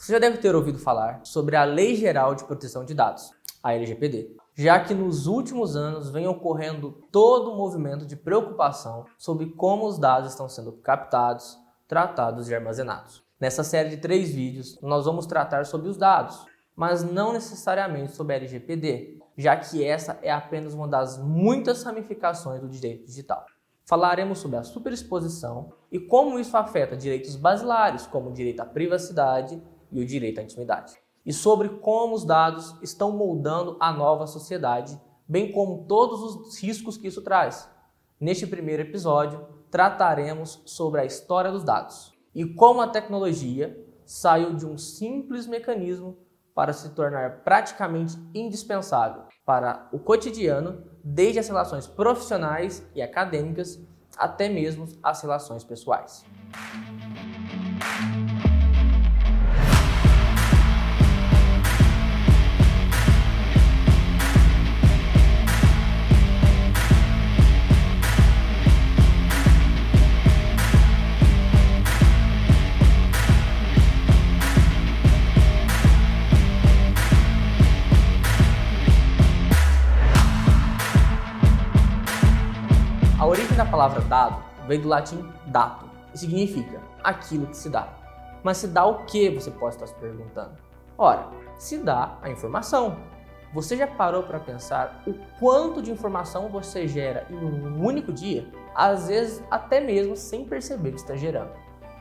Você já deve ter ouvido falar sobre a Lei Geral de Proteção de Dados, a LGPD, já que nos últimos anos vem ocorrendo todo um movimento de preocupação sobre como os dados estão sendo captados, tratados e armazenados. Nessa série de 3 vídeos, nós vamos tratar sobre os dados, mas não necessariamente sobre a LGPD, já que essa é apenas uma das muitas ramificações do direito digital. Falaremos sobre a superexposição e como isso afeta direitos basilares, como o direito à privacidade e o direito à intimidade. E sobre como os dados estão moldando a nova sociedade, bem como todos os riscos que isso traz. Neste primeiro episódio, trataremos sobre a história dos dados e como a tecnologia saiu de um simples mecanismo para se tornar praticamente indispensável para o cotidiano, desde as relações profissionais e acadêmicas até mesmo as relações pessoais. A origem da palavra dado vem do latim datum e significa aquilo que se dá. Mas se dá o que, você pode estar se perguntando? Ora, se dá a informação. Você já parou para pensar o quanto de informação você gera em um único dia? Às vezes até mesmo sem perceber que está gerando.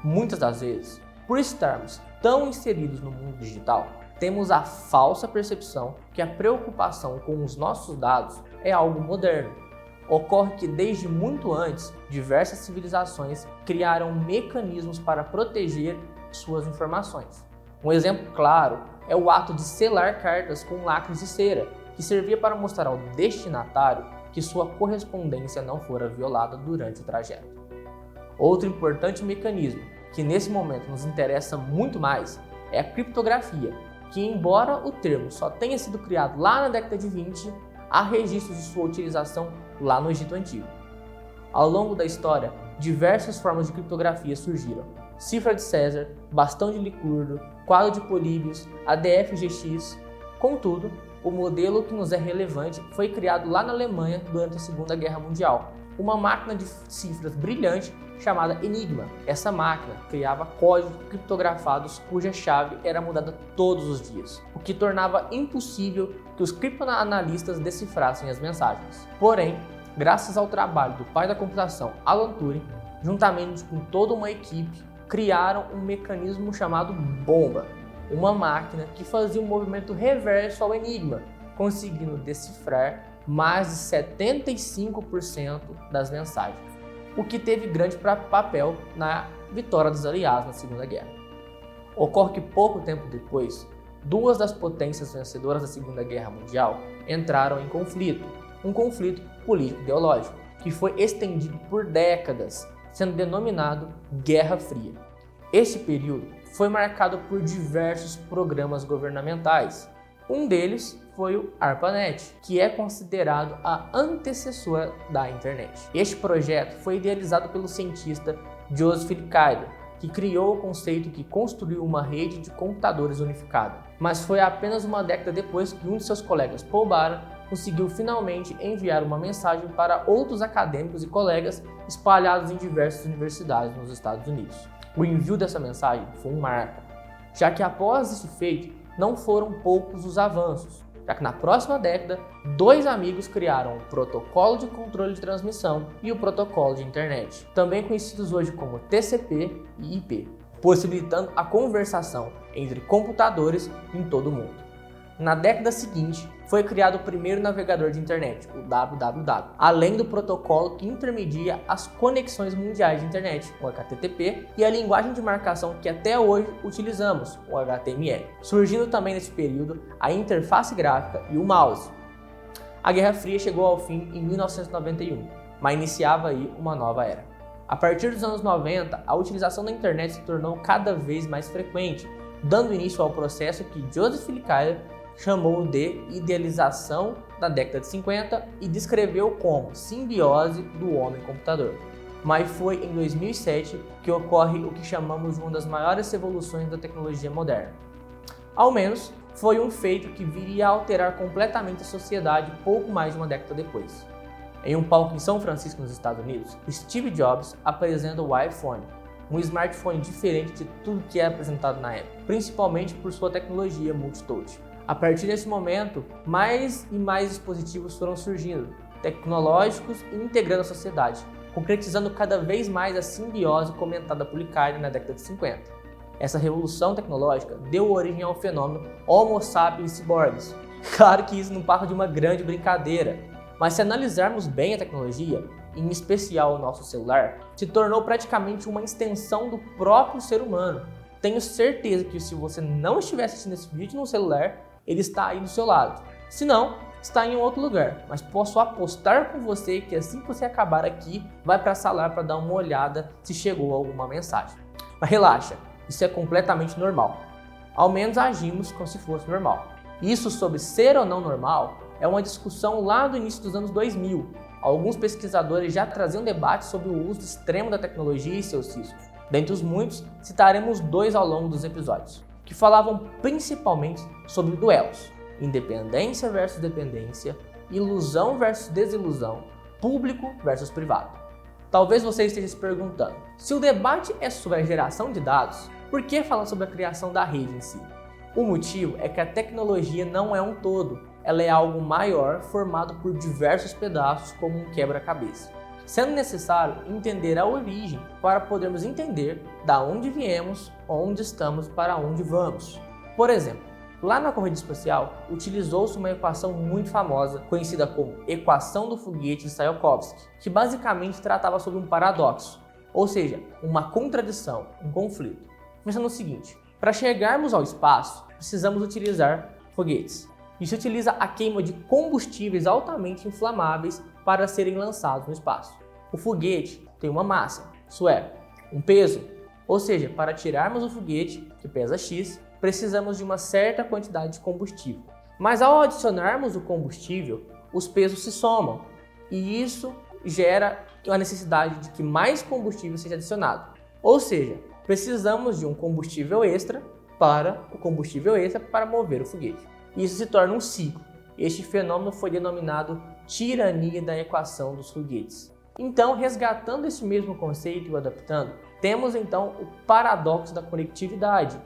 Muitas das vezes, por estarmos tão inseridos no mundo digital, temos a falsa percepção que a preocupação com os nossos dados é algo moderno. Ocorre que desde muito antes, diversas civilizações criaram mecanismos para proteger suas informações. Um exemplo claro é o ato de selar cartas com lacres de cera, que servia para mostrar ao destinatário que sua correspondência não fora violada durante o trajeto. Outro importante mecanismo, que nesse momento nos interessa muito mais, é a criptografia, que embora o termo só tenha sido criado lá na década de 20, há registros de sua utilização lá no Egito Antigo. Ao longo da história, diversas formas de criptografia surgiram. Cifra de César, bastão de Licurgo, quadro de Políbios, ADF-GX. Contudo, o modelo que nos é relevante foi criado lá na Alemanha durante a Segunda Guerra Mundial. Uma máquina de cifras brilhante chamada Enigma. Essa máquina criava códigos criptografados cuja chave era mudada todos os dias, o que tornava impossível que os criptoanalistas decifrassem as mensagens. Porém, graças ao trabalho do pai da computação, Alan Turing, juntamente com toda uma equipe, criaram um mecanismo chamado bomba, uma máquina que fazia um movimento reverso ao Enigma, conseguindo decifrar mais de 75% das mensagens, o que teve grande papel na vitória dos aliados na Segunda Guerra. Ocorre que pouco tempo depois, 2 das potências vencedoras da Segunda Guerra Mundial entraram em conflito, um conflito político-ideológico, que foi estendido por décadas, sendo denominado Guerra Fria. Este período foi marcado por diversos programas governamentais. Um deles foi o ARPANET, que é considerado a antecessora da internet. Este projeto foi idealizado pelo cientista Joseph Licklider, que criou o conceito que construiu uma rede de computadores unificada. Mas foi apenas uma década depois que um de seus colegas, Paul Baran, conseguiu finalmente enviar uma mensagem para outros acadêmicos e colegas espalhados em diversas universidades nos Estados Unidos. O envio dessa mensagem foi um marco, já que após esse feito, não foram poucos os avanços, já que na próxima década, 2 amigos criaram o Protocolo de Controle de Transmissão e o Protocolo de Internet, também conhecidos hoje como TCP e IP, possibilitando a conversação entre computadores em todo o mundo. Na década seguinte, foi criado o primeiro navegador de internet, o www, além do protocolo que intermedia as conexões mundiais de internet, o HTTP, e a linguagem de marcação que até hoje utilizamos, o HTML. Surgindo também nesse período a interface gráfica e o mouse. A Guerra Fria chegou ao fim em 1991, mas iniciava aí uma nova era. A partir dos anos 90, a utilização da internet se tornou cada vez mais frequente, dando início ao processo que Joseph Licklider chamou de idealização da década de 50 e descreveu como simbiose do homem-computador. Mas foi em 2007 que ocorre o que chamamos de uma das maiores revoluções da tecnologia moderna, Ao menos, foi um feito que viria a alterar completamente a sociedade pouco mais de uma década depois. Em um palco em São Francisco, nos Estados Unidos, Steve Jobs apresenta o iPhone, um smartphone diferente de tudo que era apresentado na época, principalmente por sua tecnologia multitouch. A partir desse momento, mais e mais dispositivos foram surgindo, tecnológicos e integrando a sociedade, concretizando cada vez mais a simbiose comentada por Ricardo na década de 50. Essa revolução tecnológica deu origem ao fenômeno Homo sapiens cyborgs. Claro que isso não passa de uma grande brincadeira, mas se analisarmos bem a tecnologia, em especial o nosso celular, se tornou praticamente uma extensão do próprio ser humano. Tenho certeza que se você não estiver assistindo esse vídeo no celular, ele está aí do seu lado. Se não, está em outro lugar, mas posso apostar com você que assim que você acabar aqui, vai para a sala para dar uma olhada se chegou alguma mensagem. Mas relaxa, isso é completamente normal. Ao menos agimos como se fosse normal. Isso sobre ser ou não normal é uma discussão lá do início dos anos 2000. Alguns pesquisadores já traziam debate sobre o uso extremo da tecnologia e seus riscos. Dentre os muitos, citaremos 2 ao longo dos episódios, que falavam principalmente sobre duelos, independência versus dependência, ilusão versus desilusão, público versus privado. Talvez você esteja se perguntando, se o debate é sobre a geração de dados, por que falar sobre a criação da rede em si? O motivo é que a tecnologia não é um todo, ela é algo maior formado por diversos pedaços como um quebra-cabeça, sendo necessário entender a origem para podermos entender da onde viemos, onde estamos, para onde vamos. Por exemplo, lá na corrida espacial, utilizou-se uma equação muito famosa, conhecida como Equação do Foguete de Tsiolkovsky, que basicamente tratava sobre um paradoxo, ou seja, uma contradição, um conflito. Pensando no seguinte, para chegarmos ao espaço, precisamos utilizar foguetes. Isso utiliza a queima de combustíveis altamente inflamáveis para serem lançados no espaço. O foguete tem uma massa, isso é, um peso, ou seja, para tirarmos o foguete, que pesa X, precisamos de uma certa quantidade de combustível. Mas ao adicionarmos o combustível, os pesos se somam e isso gera a necessidade de que mais combustível seja adicionado. Ou seja, precisamos de um combustível extra para mover o foguete. Isso se torna um ciclo. Este fenômeno foi denominado tirania da equação dos foguetes. Então, resgatando esse mesmo conceito e o adaptando, temos então o paradoxo da conectividade,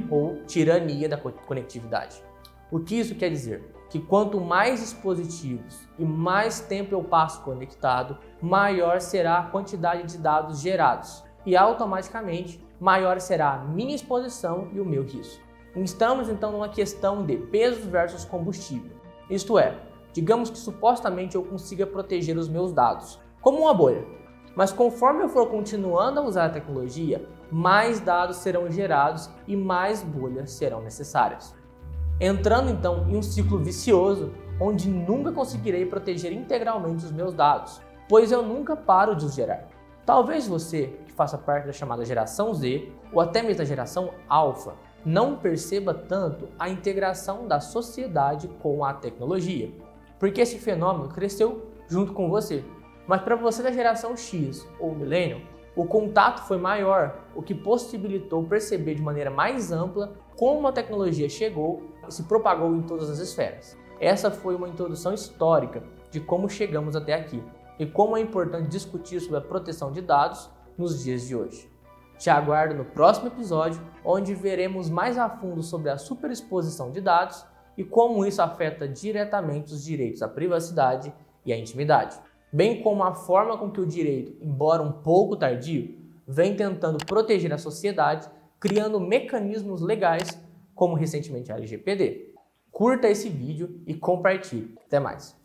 ou tirania da conectividade. O que isso quer dizer? Que quanto mais dispositivos e mais tempo eu passo conectado, maior será a quantidade de dados gerados e automaticamente maior será a minha exposição e o meu risco. Estamos então numa questão de pesos versus combustível. Isto é, digamos que supostamente eu consiga proteger os meus dados, como uma bolha. Mas conforme eu for continuando a usar a tecnologia, mais dados serão gerados e mais bolhas serão necessárias. Entrando então em um ciclo vicioso, onde nunca conseguirei proteger integralmente os meus dados, pois eu nunca paro de os gerar. Talvez você, que faça parte da chamada geração Z, ou até mesmo da geração Alpha, não perceba tanto a integração da sociedade com a tecnologia, porque esse fenômeno cresceu junto com você. Mas para você da geração X ou Millennium, o contato foi maior, o que possibilitou perceber de maneira mais ampla como a tecnologia chegou e se propagou em todas as esferas. Essa foi uma introdução histórica de como chegamos até aqui e como é importante discutir sobre a proteção de dados nos dias de hoje. Te aguardo no próximo episódio, onde veremos mais a fundo sobre a superexposição de dados e como isso afeta diretamente os direitos à privacidade e à intimidade, bem como a forma com que o direito, embora um pouco tardio, vem tentando proteger a sociedade, criando mecanismos legais, como recentemente a LGPD. Curta esse vídeo e compartilhe. Até mais!